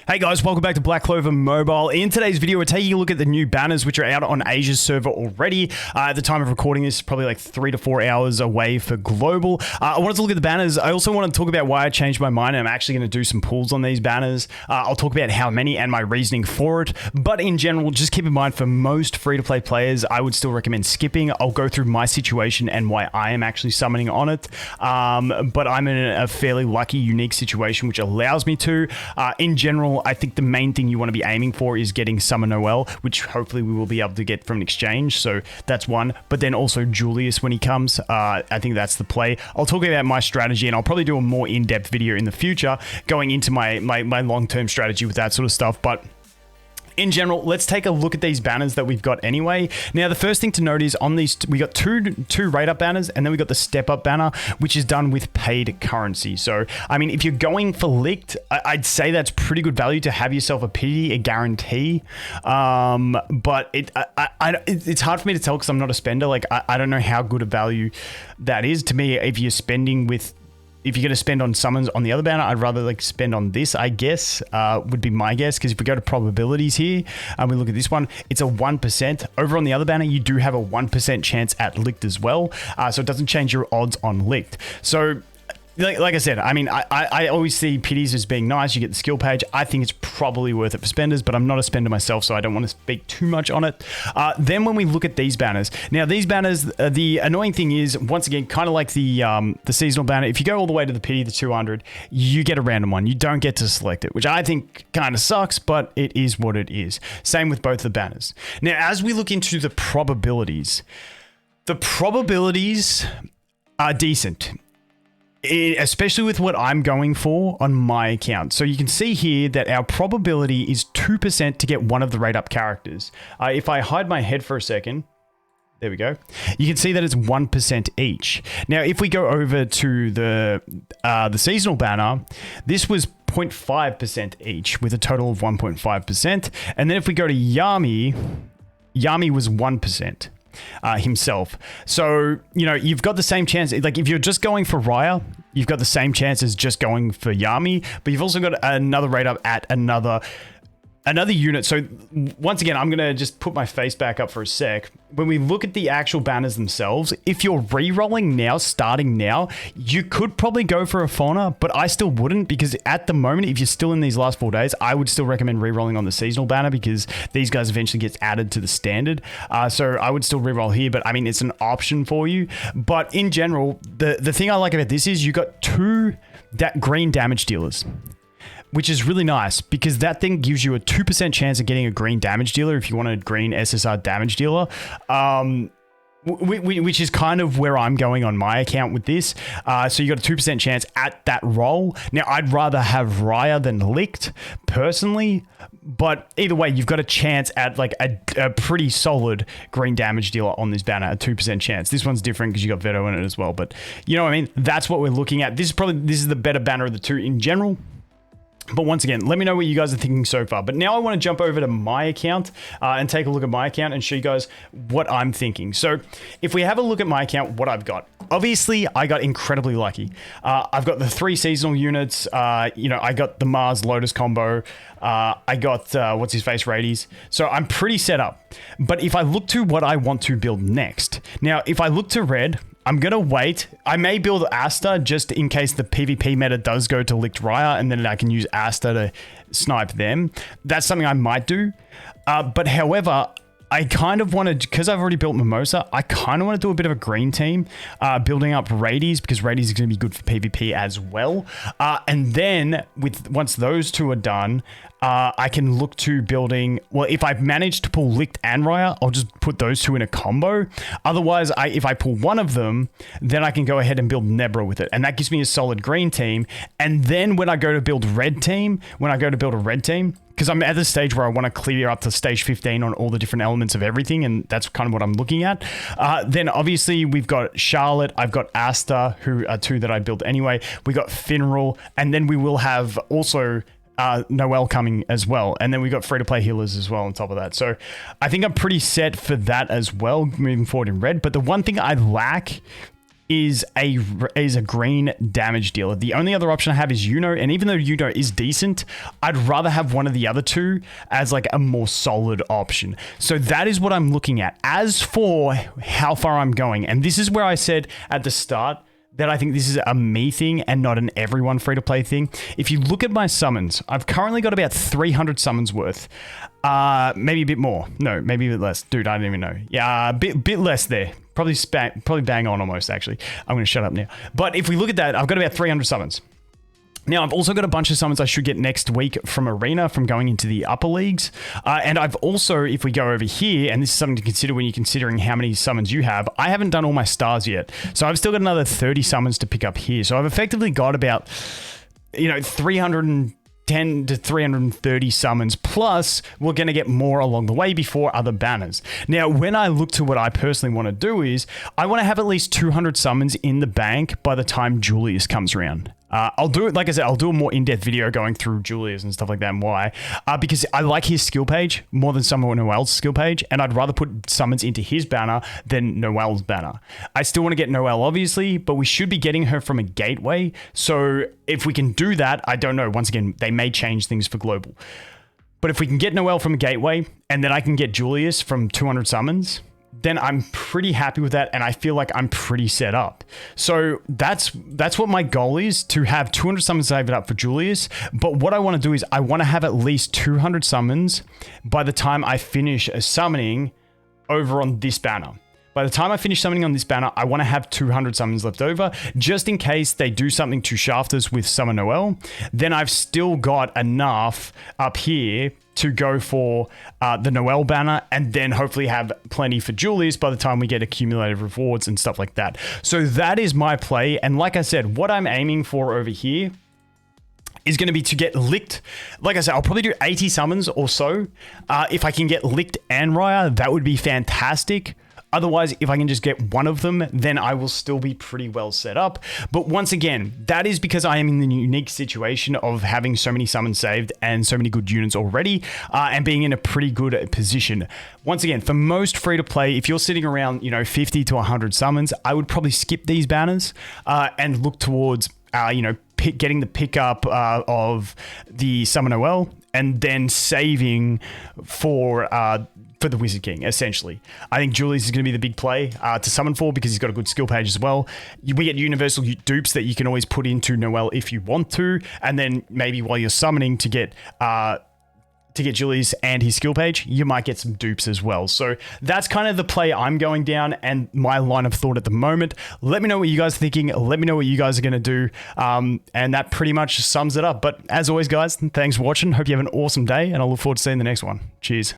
Hey guys, welcome back to Black Clover Mobile. In today's video, we're taking a look at the new banners, which are out on Asia's server already. At the time of recording this, probably like 3 to 4 hours away for global. I wanted to look at the banners. I also want to talk about why I changed my mind, and I'm actually going to do some pulls on these banners. I'll talk about how many and my reasoning for it. But in general, just keep in mind, for most free-to-play players, I would still recommend skipping. I'll go through my situation and why I am actually summoning on it. But I'm in a fairly lucky, unique situation, which allows me to. In general, I think the main thing you want to be aiming for is getting Summer Noel, which hopefully we will be able to get from an exchange. So that's one. But then also Julius when he comes. I think that's the play. I'll talk about my strategy, and I'll probably do a more in-depth video in the future going into my long-term strategy with that sort of stuff. But in general, let's take a look at these banners that we've got anyway. Now, the first thing to note is on these, we got two rate up banners, and then we got the step up banner, which is done with paid currency. So, I mean, if you're going for Licht, I'd say that's pretty good value to have yourself a pity, a guarantee. But it's hard for me to tell because I'm not a spender. Like, I don't know how good a value that is. To me, if you're spending with... If you're going to spend on summons on the other banner, I'd rather like spend on this, I guess, would be my guess. Because if we go to probabilities here, and we look at this one, it's a 1%. Over on the other banner, you do have a 1% chance at Licht as well. So it doesn't change your odds on Licht. So... Like I said, I mean, I always see pities as being nice. You get the skill page. I think it's probably worth it for spenders, but I'm not a spender myself, so I don't want to speak too much on it. Then when we look at these banners, now these banners, the annoying thing is, once again, kind of like the seasonal banner, if you go all the way to the pity, the 200, you get a random one. You don't get to select it, which I think kind of sucks, but it is what it is. Same with both the banners. Now, as we look into the probabilities are decent. Especially with what I'm going for on my account. So you can see here that our probability is 2% to get one of the rate up characters. If I hide my head for a second, there we go. You can see that it's 1% each. Now, if we go over to the seasonal banner, this was 0.5% each with a total of 1.5%. And then if we go to Yami was 1%. Himself. So, you know, you've got the same chance. Like, if you're just going for Rhya, you've got the same chance as just going for Yami, but you've also got another rate up at another unit. So once again, I'm going to just put my face back up for a sec. When we look at the actual banners themselves, if you're re-rolling now, starting now, you could probably go for a Fana, but I still wouldn't, because at the moment, if you're still in these last 4 days, I would still recommend re-rolling on the seasonal banner, because these guys eventually gets added to the standard. So I would still re-roll here, but I mean, it's an option for you. But in general, the thing I like about this is you got two green damage dealers, which is really nice, because that thing gives you a 2% chance of getting a green damage dealer if you want a green SSR damage dealer, which is kind of where I'm going on my account with this. So you got a 2% chance at that roll. Now, I'd rather have Rhya than Licht, personally, but either way, you've got a chance at like a pretty solid green damage dealer on this banner, a 2% chance. This one's different because you got Veto in it as well, but you know what I mean? That's what we're looking at. This is the better banner of the two in general. But once again, let me know what you guys are thinking so far. But now I want to jump over to my account and take a look at my account and show you guys what I'm thinking. So if we have a look at my account, what I've got. Obviously, I got incredibly lucky. I've got the 3 seasonal units. You know, I got the Mars Lotus combo. I got, what's his face, Radies. So I'm pretty set up. But if I look to what I want to build next. Now, if I look to red, I'm going to wait. I may build Asta just in case the PvP meta does go to Licht Rhya, and then I can use Asta to snipe them. That's something I might do. But however, I kind of want to, because I've already built Mimosa, I kind of want to do a bit of a green team, building up Radies, because Radies is going to be good for PvP as well. And then once those two are done, I can look to building, well, if I've managed to pull Licht and Rhya, I'll just put those two in a combo. Otherwise, if I pull one of them, then I can go ahead and build Nebra with it. And that gives me a solid green team. And then when I go to build a red team, because I'm at the stage where I want to clear up to stage 15 on all the different elements of everything, and that's kind of what I'm looking at. Then obviously we've got Charlotte, I've got Asta, who are 2 that I built anyway. We got Finral, and then we will have also Noel coming as well. And then we got free-to-play healers as well on top of that. So I think I'm pretty set for that as well, moving forward in red. But the one thing I lack is a green damage dealer. The only other option I have is Yuno, and even though Yuno is decent, I'd rather have one of the other two as like a more solid option. So that is what I'm looking at. As for how far I'm going, and this is where I said at the start that I think this is a me thing and not an everyone free-to-play thing. If you look at my summons, I've currently got about 300 summons worth. Maybe a bit more. No, maybe a bit less. Dude, I don't even know. Yeah, a bit less there. Probably bang on almost, actually. I'm going to shut up now. But if we look at that, I've got about 300 summons. Now, I've also got a bunch of summons I should get next week from Arena, from going into the upper leagues. And I've also, if we go over here, and this is something to consider when you're considering how many summons you have, I haven't done all my stars yet. So I've still got another 30 summons to pick up here. So I've effectively got about, 310 to 330 summons, plus we're going to get more along the way before other banners. Now, when I look to what I personally want to do is, I want to have at least 200 summons in the bank by the time Julius comes around. I'll do it, like I said, I'll do a more in-depth video going through Julius and stuff like that and why. Because I like his skill page more than someone Noel's skill page, and I'd rather put summons into his banner than Noel's banner. I still want to get Noel, obviously, but we should be getting her from a gateway. So if we can do that, I don't know. Once again, they may change things for global. But if we can get Noel from a gateway, and then I can get Julius from 200 summons, then I'm pretty happy with that, and I feel like I'm pretty set up. So that's what my goal is, to have 200 summons saved up for Julius. But what I want to do is I want to have at least 200 summons by the time I finish a summoning over on this banner. By the time I finish summoning on this banner, I want to have 200 summons left over, just in case they do something to shaft us with Summon Noel. Then I've still got enough up here to go for the Noel banner, and then hopefully have plenty for Julius by the time we get accumulated rewards and stuff like that. So that is my play. And like I said, what I'm aiming for over here is going to be to get Licht. Like I said, I'll probably do 80 summons or so. If I can get Licht and Rhya, that would be fantastic. Otherwise, if I can just get one of them, then I will still be pretty well set up. But once again, that is because I am in the unique situation of having so many summons saved and so many good units already, and being in a pretty good position. Once again, for most free-to-play, if you're sitting around 50 to 100 summons, I would probably skip these banners and look towards getting the pickup of the Summon OL, and then saving for the Wizard King, essentially. I think Julius is going to be the big play to summon for, because he's got a good skill page as well. We get universal dupes that you can always put into Noel if you want to, and then maybe while you're summoning to get Julius and his skill page, you might get some dupes as well. So that's kind of the play I'm going down and my line of thought at the moment. Let me know what you guys are thinking. Let me know what you guys are going to do. And that pretty much sums it up. But as always, guys, thanks for watching. Hope you have an awesome day, and I look forward to seeing the next one. Cheers.